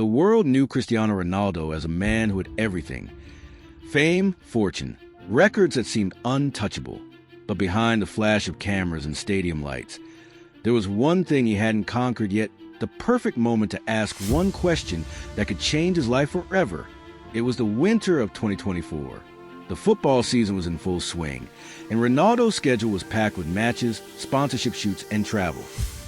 The world knew Cristiano Ronaldo as a man who had everything: fame, fortune, records that seemed untouchable. But behind the flash of cameras and stadium lights, there was one thing he hadn't conquered yet, the perfect moment to ask one question that could change his life forever. It was the winter of 2024. The football season was in full swing, and Ronaldo's schedule was packed with matches, sponsorship shoots, and travel.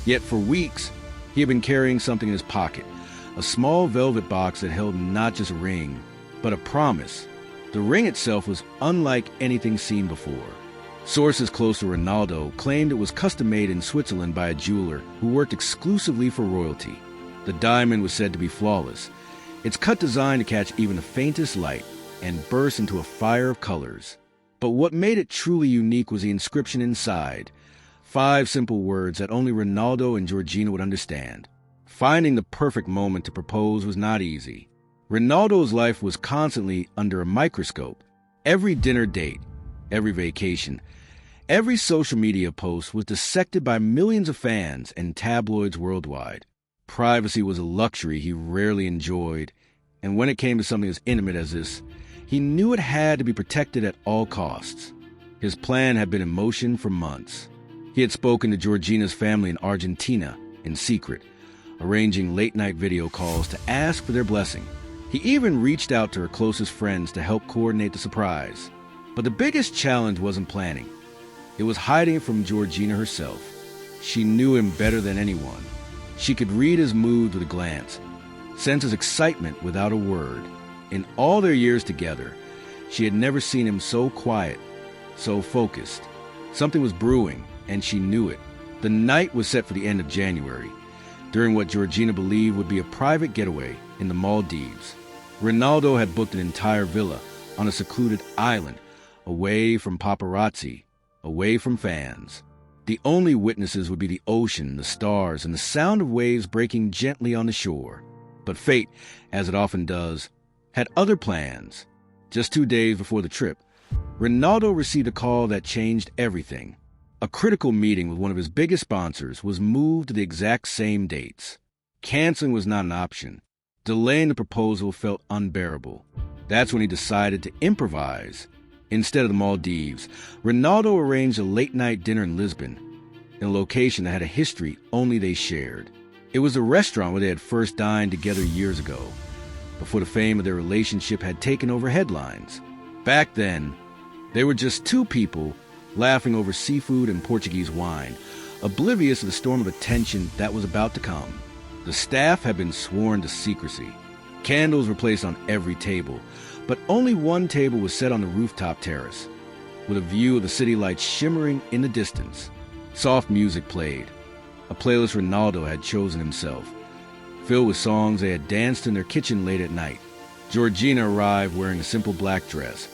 Yet for weeks, he had been carrying something in his pocket, a small velvet box that held not just a ring, but a promise. The ring itself was unlike anything seen before. Sources close to Ronaldo claimed it was custom-made in Switzerland by a jeweler who worked exclusively for royalty. The diamond was said to be flawless, its cut designed to catch even the faintest light and burst into a fire of colors. But what made it truly unique was the inscription inside. 5 simple words that only Ronaldo and Georgina would understand. Finding the perfect moment to propose was not easy. Ronaldo's life was constantly under a microscope. Every dinner date, every vacation, every social media post was dissected by millions of fans and tabloids worldwide. Privacy was a luxury he rarely enjoyed, and when it came to something as intimate as this, he knew it had to be protected at all costs. His plan had been in motion for months. He had spoken to Georgina's family in Argentina in secret, arranging late-night video calls to ask for their blessing. He even reached out to her closest friends to help coordinate the surprise. But the biggest challenge wasn't planning. It was hiding it from Georgina herself. She knew him better than anyone. She could read his mood with a glance, sense his excitement without a word. In all their years together, she had never seen him so quiet, so focused. Something was brewing, and she knew it. The night was set for the end of January, during what Georgina believed would be a private getaway in the Maldives. Ronaldo had booked an entire villa on a secluded island, away from paparazzi, away from fans. The only witnesses would be the ocean, the stars, and the sound of waves breaking gently on the shore. But fate, as it often does, had other plans. Just 2 days before the trip, Ronaldo received a call that changed everything. A critical meeting with one of his biggest sponsors was moved to the exact same dates. Canceling was not an option. Delaying the proposal felt unbearable. That's when he decided to improvise. Instead of the Maldives, Ronaldo arranged a late-night dinner in Lisbon, in a location that had a history only they shared. It was the restaurant where they had first dined together years ago, before the fame of their relationship had taken over headlines. Back then, they were just 2 people laughing over seafood and Portuguese wine, oblivious of the storm of attention that was about to come. The staff had been sworn to secrecy. Candles were placed on every table, but only one table was set on the rooftop terrace, with a view of the city lights shimmering in the distance. Soft music played, a playlist Ronaldo had chosen himself, filled with songs they had danced in their kitchen late at night. Georgina arrived wearing a simple black dress,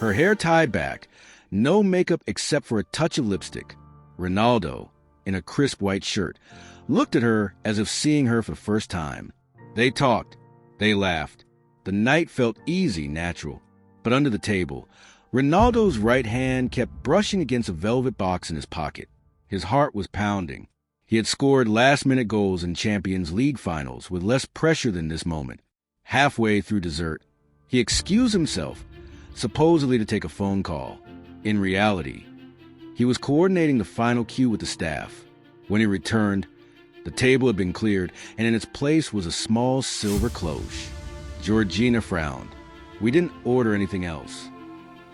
her hair tied back, no makeup except for a touch of lipstick. Ronaldo, in a crisp white shirt, looked at her as if seeing her for the first time. They talked, they laughed. The night felt easy, natural. But under the table, Ronaldo's right hand kept brushing against a velvet box in his pocket. His heart was pounding. He had scored last-minute goals in Champions League finals with less pressure than this moment. Halfway through dessert, he excused himself, supposedly to take a phone call. In reality, he was coordinating the final cue with the staff. When he returned, the table had been cleared, and in its place was a small silver cloche. Georgina frowned. We didn't order anything else.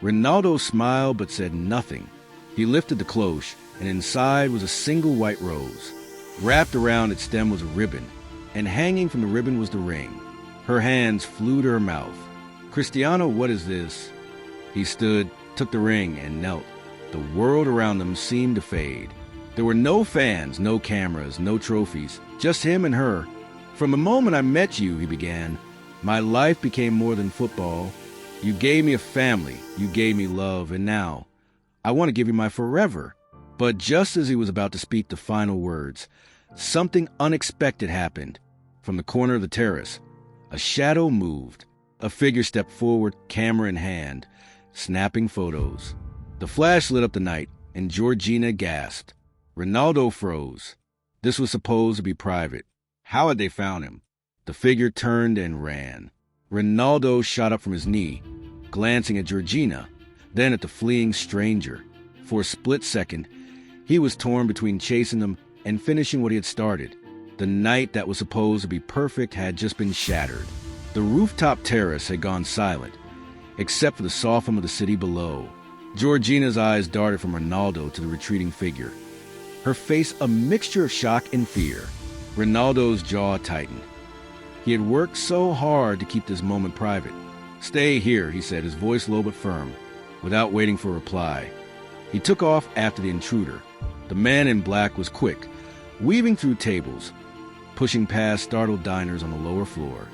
Ronaldo smiled but said nothing. He lifted the cloche, and inside was a single white rose. Wrapped around its stem was a ribbon, and hanging from the ribbon was the ring. Her hands flew to her mouth. "Cristiano, what is this?" He stood, took the ring, and knelt. The world around them seemed to fade. There were no fans, no cameras, no trophies, just him and her. "From the moment I met you," he began, "my life became more than football. You gave me a family, you gave me love, and now I want to give you my forever." But just as he was about to speak the final words, something unexpected happened. From the corner of the terrace, a shadow moved. A figure stepped forward, camera in hand, snapping photos. The flash lit up the night, and Georgina gasped. Ronaldo froze. This was supposed to be private. How had they found him? The figure turned and ran. Ronaldo shot up from his knee, glancing at Georgina, then at the fleeing stranger. For a split second, he was torn between chasing them and finishing what he had started. The night that was supposed to be perfect had just been shattered. The rooftop terrace had gone silent, except for the soft hum of the city below. Georgina's eyes darted from Ronaldo to the retreating figure, her face a mixture of shock and fear. Ronaldo's jaw tightened. He had worked so hard to keep this moment private. "Stay here," he said, his voice low but firm. Without waiting for a reply, he took off after the intruder. The man in black was quick, weaving through tables, pushing past startled diners on the lower floor.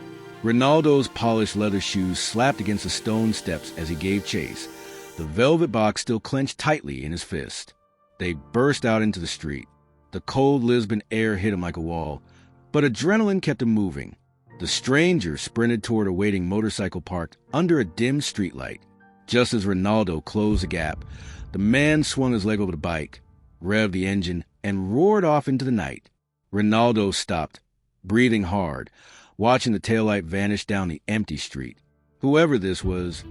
Ronaldo's polished leather shoes slapped against the stone steps as he gave chase, the velvet box still clenched tightly in his fist. They burst out into the street. The cold Lisbon air hit him like a wall, but adrenaline kept him moving. The stranger sprinted toward a waiting motorcycle parked under a dim streetlight. Just as Ronaldo closed the gap, the man swung his leg over the bike, revved the engine, and roared off into the night. Ronaldo stopped, breathing hard, watching the taillight vanish down the empty street. Whoever this was,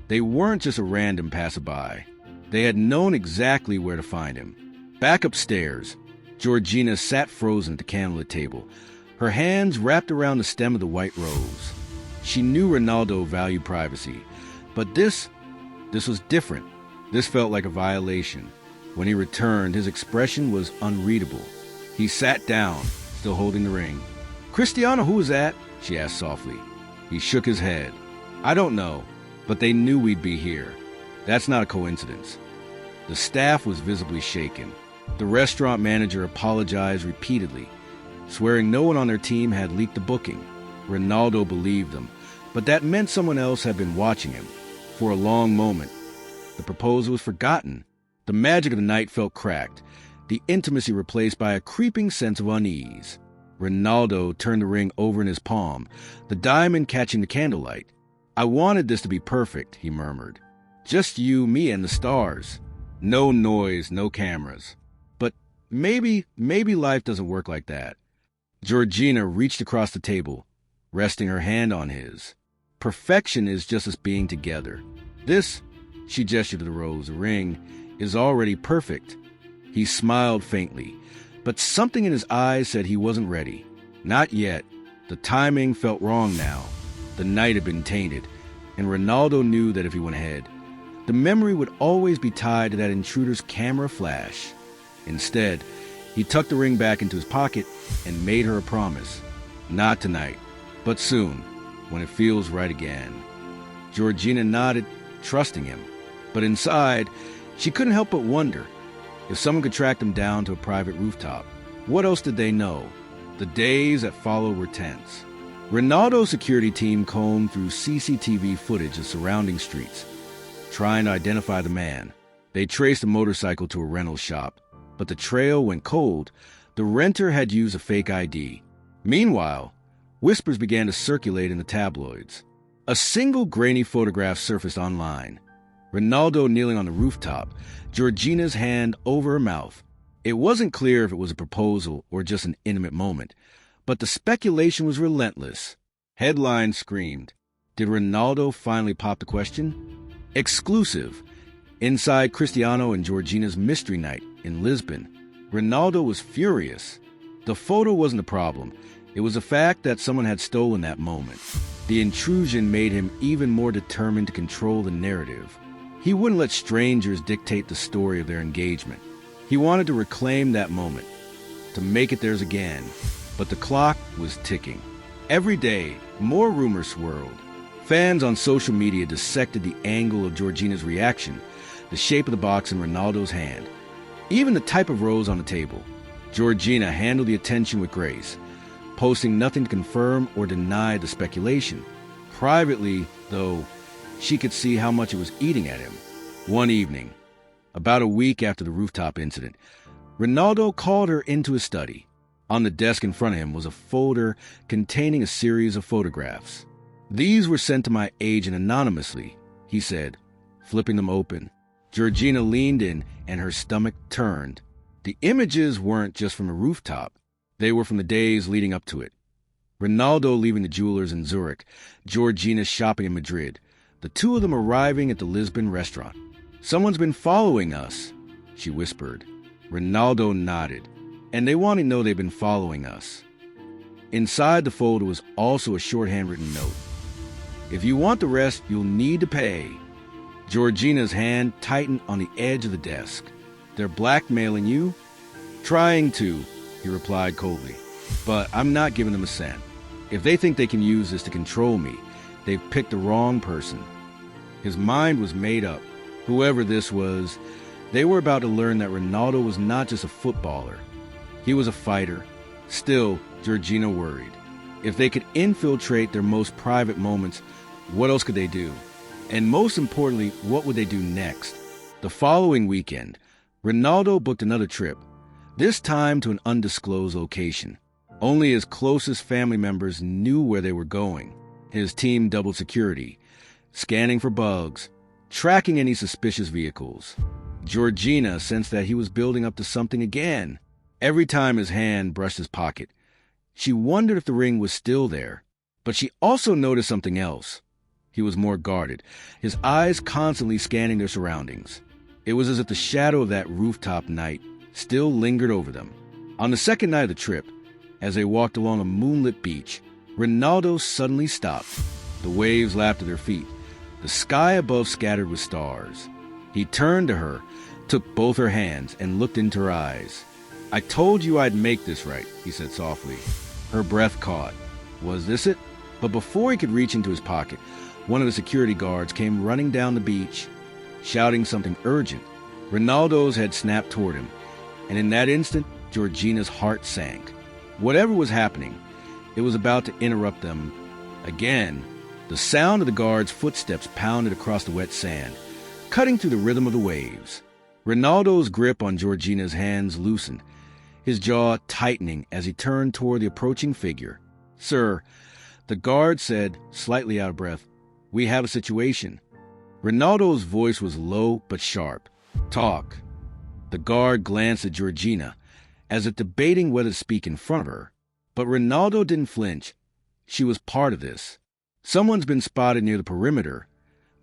they weren't just a random passerby. They had known exactly where to find him. Back upstairs, Georgina sat frozen at the candlelit table, her hands wrapped around the stem of the white rose. She knew Ronaldo valued privacy, but this was different. This felt like a violation. When he returned, his expression was unreadable. He sat down, still holding the ring. "Cristiano, who was that?" she asked softly. He shook his head. "I don't know, but they knew we'd be here. That's not a coincidence." The staff was visibly shaken. The restaurant manager apologized repeatedly, swearing no one on their team had leaked the booking. Ronaldo believed them, but that meant someone else had been watching him. For a long moment, the proposal was forgotten. The magic of the night felt cracked, the intimacy replaced by a creeping sense of unease. Ronaldo turned the ring over in his palm, the diamond catching the candlelight. "I wanted this to be perfect," he murmured. "Just you, me, and the stars. No noise, no cameras. But maybe life doesn't work like that." Georgina reached across the table, resting her hand on his. "Perfection is just us being together. This," she gestured to the rose, "the ring, is already perfect." He smiled faintly, but something in his eyes said he wasn't ready. Not yet. The timing felt wrong now. The night had been tainted, and Ronaldo knew that if he went ahead, the memory would always be tied to that intruder's camera flash. Instead, he tucked the ring back into his pocket and made her a promise. Not tonight, but soon, when it feels right again. Georgina nodded, trusting him. But inside, she couldn't help but wonder. If someone could track them down to a private rooftop, what else did they know? The days that followed were tense. Ronaldo's security team combed through CCTV footage of surrounding streets, trying to identify the man. They traced a motorcycle to a rental shop, but the trail went cold. The renter had used a fake ID. Meanwhile, whispers began to circulate in the tabloids. A single grainy photograph surfaced online. Ronaldo kneeling on the rooftop, Georgina's hand over her mouth. It wasn't clear if it was a proposal or just an intimate moment, but the speculation was relentless. Headlines screamed. Did Ronaldo finally pop the question? Exclusive. Inside Cristiano and Georgina's mystery night in Lisbon. Ronaldo was furious. The photo wasn't the problem. It was the fact that someone had stolen that moment. The intrusion made him even more determined to control the narrative. He wouldn't let strangers dictate the story of their engagement. He wanted to reclaim that moment, to make it theirs again. But the clock was ticking. Every day, more rumors swirled. Fans on social media dissected the angle of Georgina's reaction, the shape of the box in Ronaldo's hand, even the type of rose on the table. Georgina handled the attention with grace, posting nothing to confirm or deny the speculation. Privately, though, she could see how much it was eating at him. One evening, about a week after the rooftop incident, Ronaldo called her into his study. On the desk in front of him was a folder containing a series of photographs. "These were sent to my agent anonymously," he said, flipping them open. Georgina leaned in and her stomach turned. The images weren't just from the rooftop. They were from the days leading up to it. Ronaldo leaving the jewelers in Zurich, Georgina shopping in Madrid, the two of them arriving at the Lisbon restaurant. "Someone's been following us," she whispered. Ronaldo nodded. "And they want to know they've been following us." Inside the folder was also a short-handwritten note. "If you want the rest, you'll need to pay." Georgina's hand tightened on the edge of the desk. "They're blackmailing you?" "Trying to," he replied coldly. "But I'm not giving them a cent. If they think they can use this to control me, they've picked the wrong person." His mind was made up. Whoever this was, they were about to learn that Ronaldo was not just a footballer. He was a fighter. Still, Georgina worried. If they could infiltrate their most private moments, what else could they do? And most importantly, what would they do next? The following weekend, Ronaldo booked another trip, this time to an undisclosed location. Only his closest family members knew where they were going. His team doubled security, scanning for bugs, tracking any suspicious vehicles. Georgina sensed that he was building up to something again. Every time his hand brushed his pocket, she wondered if the ring was still there. But she also noticed something else. He was more guarded, his eyes constantly scanning their surroundings. It was as if the shadow of that rooftop night still lingered over them. On the second night of the trip, as they walked along a moonlit beach, Ronaldo suddenly stopped. The waves lapped at their feet, the sky above scattered with stars. He turned to her, took both her hands, and looked into her eyes. "I told you I'd make this right," he said softly. Her breath caught. Was this it? But before he could reach into his pocket, one of the security guards came running down the beach, shouting something urgent. Ronaldo's had snapped toward him, and in that instant, Georgina's heart sank. Whatever was happening, it was about to interrupt them again. The sound of the guard's footsteps pounded across the wet sand, cutting through the rhythm of the waves. Ronaldo's grip on Georgina's hands loosened, his jaw tightening as he turned toward the approaching figure. "Sir," the guard said, slightly out of breath, "we have a situation." Ronaldo's voice was low but sharp. "Talk." The guard glanced at Georgina, as if debating whether to speak in front of her. But Ronaldo didn't flinch. She was part of this. "Someone's been spotted near the perimeter,"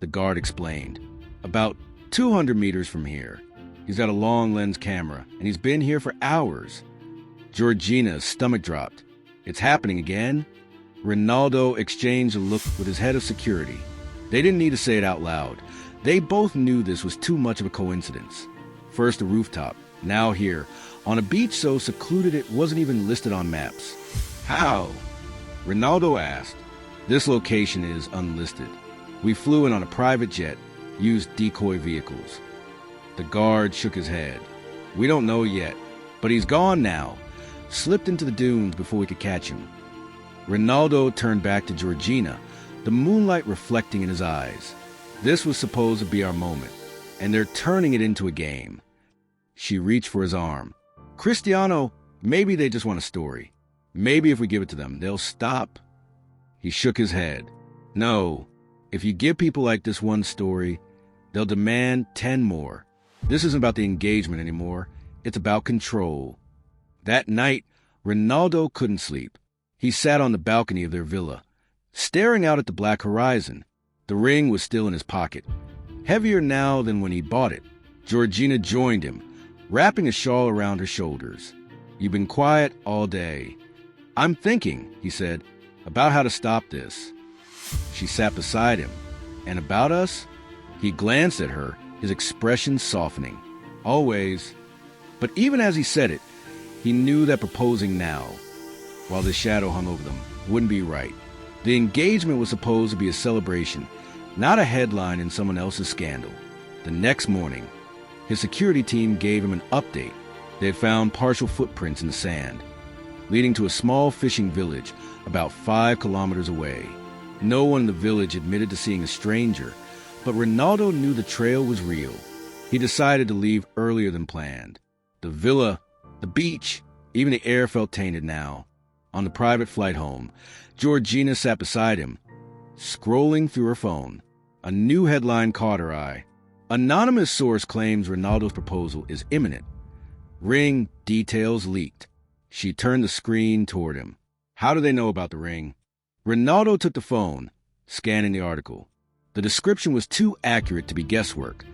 the guard explained. "About 200 meters from here. He's got a long lens camera, and he's been here for hours." Georgina's stomach dropped. "It's happening again?" Ronaldo exchanged a look with his head of security. They didn't need to say it out loud. They both knew this was too much of a coincidence. First a rooftop, now here, on a beach so secluded it wasn't even listed on maps. "How?" Ronaldo asked. "This location is unlisted. We flew in on a private jet, used decoy vehicles." The guard shook his head. "We don't know yet, but he's gone now. Slipped into the dunes before we could catch him." Ronaldo turned back to Georgina, the moonlight reflecting in his eyes. This was supposed to be our moment, and they're turning it into a game. She reached for his arm. "Cristiano, maybe they just want a story. Maybe if we give it to them, they'll stop." He shook his head. "No, if you give people like this one story, they'll demand 10 more. This isn't about the engagement anymore. It's about control." That night, Ronaldo couldn't sleep. He sat on the balcony of their villa, staring out at the black horizon. The ring was still in his pocket, heavier now than when he bought it. Georgina joined him, wrapping a shawl around her shoulders. "You've been quiet all day." "I'm thinking," he said, "about how to stop this." She sat beside him. "And about us?" He glanced at her, his expression softening. "Always." But even as he said it, he knew that proposing now, while the shadow hung over them, wouldn't be right. The engagement was supposed to be a celebration, not a headline in someone else's scandal. The next morning, his security team gave him an update. They had found partial footprints in the sand, leading to a small fishing village about 5 kilometers away. No one in the village admitted to seeing a stranger, but Ronaldo knew the trail was real. He decided to leave earlier than planned. The villa, the beach, even the air felt tainted now. On the private flight home, Georgina sat beside him, scrolling through her phone. A new headline caught her eye. Anonymous source claims Ronaldo's proposal is imminent. Ring details leaked. She turned the screen toward him. How do they know about the ring? Ronaldo took the phone, scanning the article. The description was too accurate to be guesswork.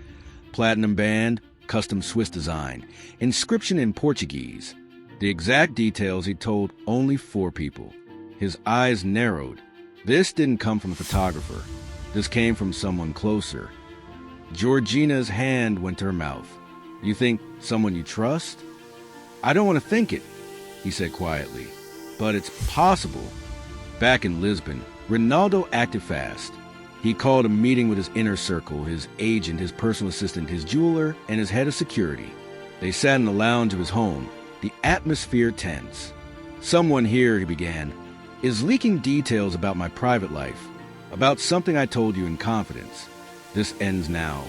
Platinum band, custom Swiss design, inscription in Portuguese. The exact details he told only 4 people. His eyes narrowed. This didn't come from a photographer. This came from someone closer. Georgina's hand went to her mouth. You think someone you trust? I don't want to think it, he said quietly. But it's possible. Back in Lisbon, Ronaldo acted fast. He called a meeting with his inner circle, his agent, his personal assistant, his jeweler, and his head of security. They sat in the lounge of his home, the atmosphere tense. Someone here, he began, is leaking details about my private life, about something I told you in confidence. This ends now.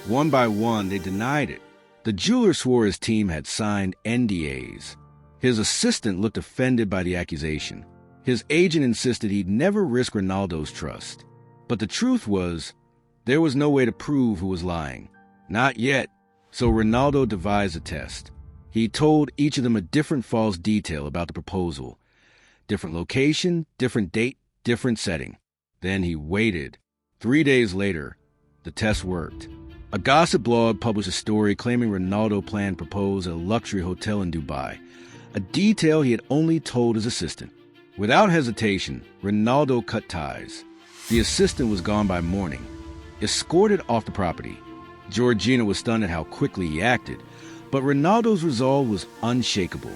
One by one, they denied it. The jeweler swore his team had signed NDAs. His assistant looked offended by the accusation. His agent insisted he'd never risk Ronaldo's trust. But the truth was, there was no way to prove who was lying. Not yet. So Ronaldo devised a test. He told each of them a different false detail about the proposal. Different location, different date, different setting. Then he waited. 3 days later, the test worked. A gossip blog published a story claiming Ronaldo planned to propose at a luxury hotel in Dubai, a detail he had only told his assistant. Without hesitation, Ronaldo cut ties. The assistant was gone by morning, escorted off the property. Georgina was stunned at how quickly he acted, but Ronaldo's resolve was unshakable.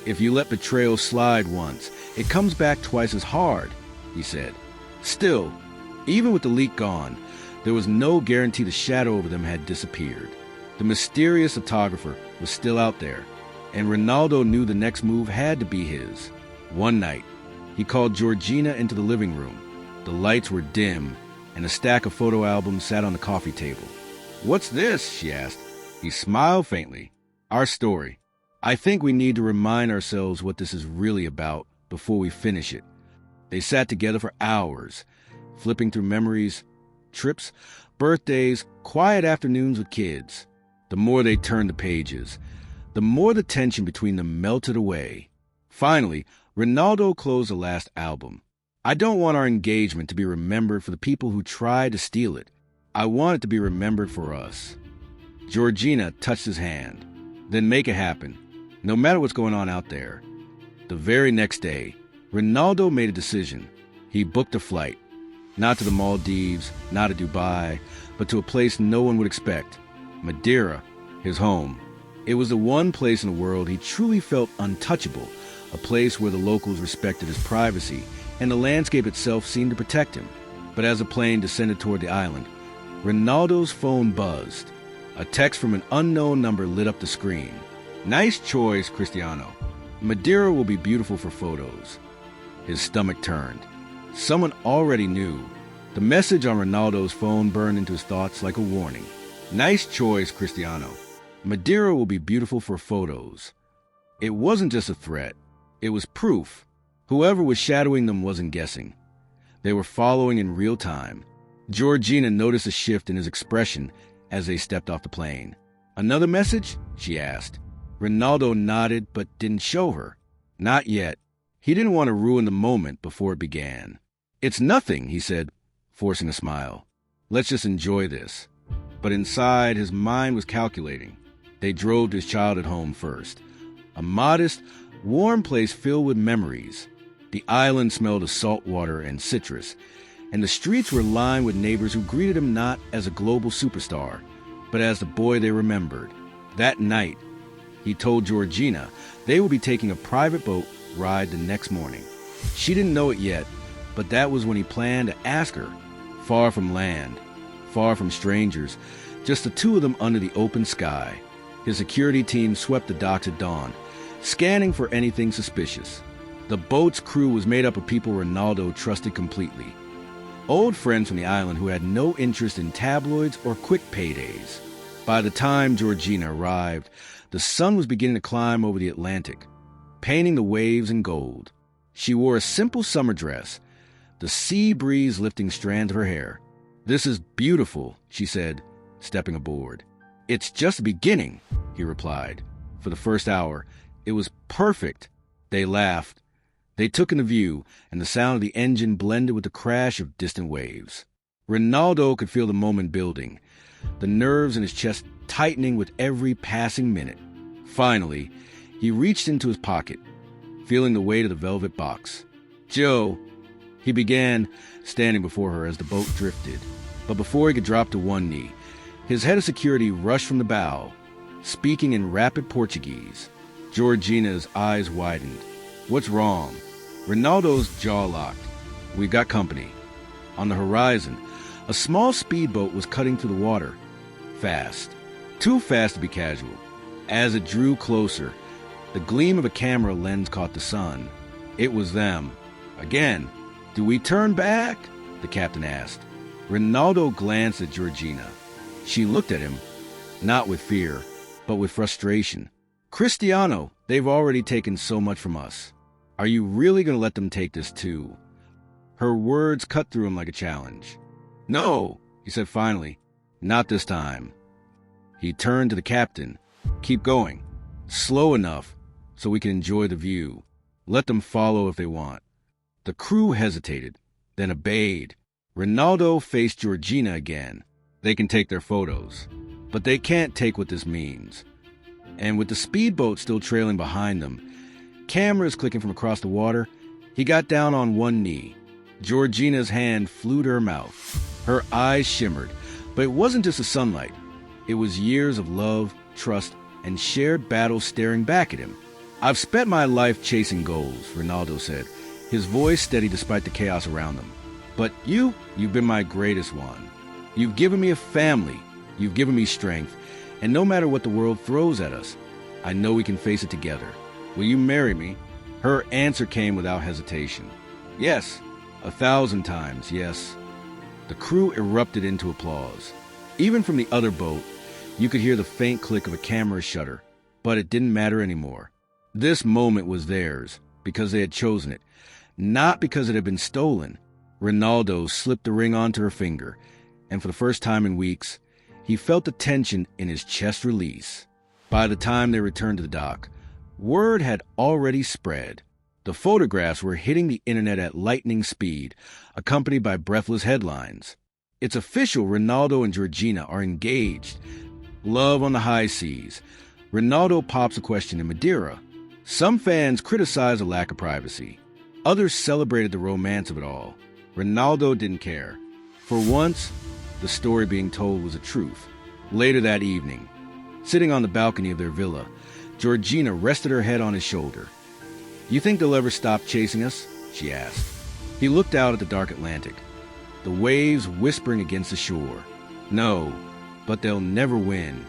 If you let betrayal slide once, it comes back twice as hard, he said. Still, even with the leak gone, there was no guarantee the shadow over them had disappeared. The mysterious photographer was still out there, and Ronaldo knew the next move had to be his. One night, he called Georgina into the living room. The lights were dim, and a stack of photo albums sat on the coffee table. "What's this?" she asked. He smiled faintly. "Our story. I think we need to remind ourselves what this is really about before we finish it." They sat together for hours, flipping through memories, trips, birthdays, quiet afternoons with kids. The more they turned the pages, the more the tension between them melted away. Finally, Ronaldo closed the last album. "I don't want our engagement to be remembered for the people who tried to steal it. I want it to be remembered for us." Georgina touched his hand. "Then make it happen, no matter what's going on out there." The very next day, Ronaldo made a decision. He booked a flight, not to the Maldives, not to Dubai, but to a place no one would expect, Madeira, his home. It was the one place in the world he truly felt untouchable, a place where the locals respected his privacy, and the landscape itself seemed to protect him. But as the plane descended toward the island, Ronaldo's phone buzzed. A text from an unknown number lit up the screen. "Nice choice, Cristiano. Madeira will be beautiful for photos." His stomach turned. Someone already knew. The message on Ronaldo's phone burned into his thoughts like a warning. "Nice choice, Cristiano. Madeira will be beautiful for photos." It wasn't just a threat. It was proof. Whoever was shadowing them wasn't guessing. They were following in real time. Georgina noticed a shift in his expression as they stepped off the plane. "Another message?" she asked. Ronaldo nodded but didn't show her. Not yet. He didn't want to ruin the moment before it began. "It's nothing," he said, forcing a smile. "Let's just enjoy this." But inside, his mind was calculating. They drove to his childhood home first. A modest, warm place filled with memories. The island smelled of salt water and citrus, and the streets were lined with neighbors who greeted him not as a global superstar, but as the boy they remembered. That night, he told Georgina they would be taking a private boat ride the next morning. She didn't know it yet, but that was when he planned to ask her. Far from land, far from strangers, just the two of them under the open sky. His security team swept the docks at dawn, scanning for anything suspicious. The boat's crew was made up of people Ronaldo trusted completely. Old friends from the island who had no interest in tabloids or quick paydays. By the time Georgina arrived, the sun was beginning to climb over the Atlantic, painting the waves in gold. She wore a simple summer dress, the sea breeze lifting strands of her hair. "This is beautiful," she said, stepping aboard. "It's just the beginning," he replied. For the first hour, it was perfect. They laughed. They took in the view, and the sound of the engine blended with the crash of distant waves. Ronaldo could feel the moment building, the nerves in his chest tightening with every passing minute. Finally, he reached into his pocket, feeling the weight of the velvet box. "Joe," he began, standing before her as the boat drifted. But before he could drop to one knee, his head of security rushed from the bow, speaking in rapid Portuguese. Georgina's eyes widened. "What's wrong?" Ronaldo's jaw locked. "We've got company." On the horizon, a small speedboat was cutting through the water. Fast. Too fast to be casual. As it drew closer, the gleam of a camera lens caught the sun. It was them. Again. "Do we turn back?" the captain asked. Ronaldo glanced at Georgina. She looked at him, not with fear, but with frustration. "Cristiano, they've already taken so much from us. Are you really going to let them take this too?" Her words cut through him like a challenge. "No," he said finally. "Not this time." He turned to the captain. "Keep going. Slow enough so we can enjoy the view. Let them follow if they want." The crew hesitated, then obeyed. Ronaldo faced Georgina again. "They can take their photos, but they can't take what this means." And with the speedboat still trailing behind them, cameras clicking from across the water, he got down on one knee. Georgina's hand flew to her mouth. Her eyes shimmered, but it wasn't just the sunlight. It was years of love, trust, and shared battle staring back at him. "I've spent my life chasing goals," Ronaldo said, his voice steady despite the chaos around them. "But you've been my greatest one. You've given me a family, you've given me strength, and no matter what the world throws at us, I know we can face it together. Will you marry me?" Her answer came without hesitation. "Yes, 1,000 times, yes." The crew erupted into applause. Even from the other boat, you could hear the faint click of a camera shutter, but it didn't matter anymore. This moment was theirs because they had chosen it, not because it had been stolen. Ronaldo slipped the ring onto her finger, and for the first time in weeks, he felt the tension in his chest release. By the time they returned to the dock, word had already spread. The photographs were hitting the internet at lightning speed, accompanied by breathless headlines. "It's official, Ronaldo and Georgina are engaged. Love on the high seas." Ronaldo pops a question in Madeira. Some fans criticized the lack of privacy. Others celebrated the romance of it all. Ronaldo didn't care. For once, the story being told was the truth. Later that evening, sitting on the balcony of their villa, Georgina rested her head on his shoulder. "You think they'll ever stop chasing us?" she asked. He looked out at the dark Atlantic, the waves whispering against the shore. "No, but they'll never win."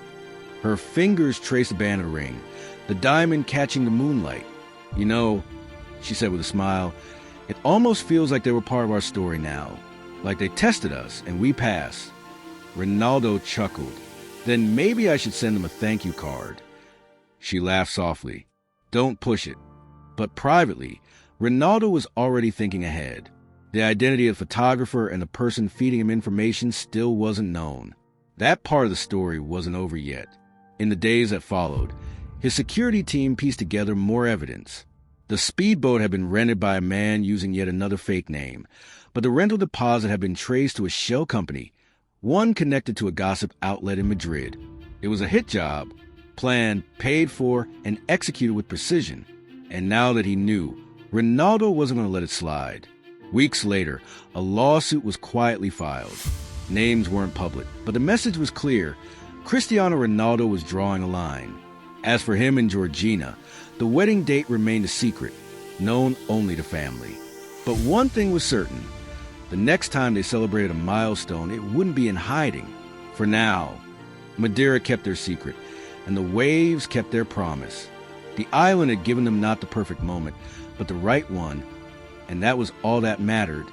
Her fingers traced the band of the ring, the diamond catching the moonlight. "You know," she said with a smile, "it almost feels like they were part of our story now, like they tested us and we passed." Ronaldo chuckled. "Then maybe I should send them a thank you card." She laughed softly. "Don't push it." But privately, Ronaldo was already thinking ahead. The identity of the photographer and the person feeding him information still wasn't known. That part of the story wasn't over yet. In the days that followed, his security team pieced together more evidence. The speedboat had been rented by a man using yet another fake name, but the rental deposit had been traced to a shell company, one connected to a gossip outlet in Madrid. It was a hit job, planned, paid for, and executed with precision. And now that he knew, Ronaldo wasn't going to let it slide. Weeks later, a lawsuit was quietly filed. Names weren't public, but the message was clear. Cristiano Ronaldo was drawing a line. As for him and Georgina, the wedding date remained a secret, known only to family. But one thing was certain. The next time they celebrated a milestone, it wouldn't be in hiding. For now, Madeira kept their secret, and the waves kept their promise. The island had given them not the perfect moment, but the right one, and that was all that mattered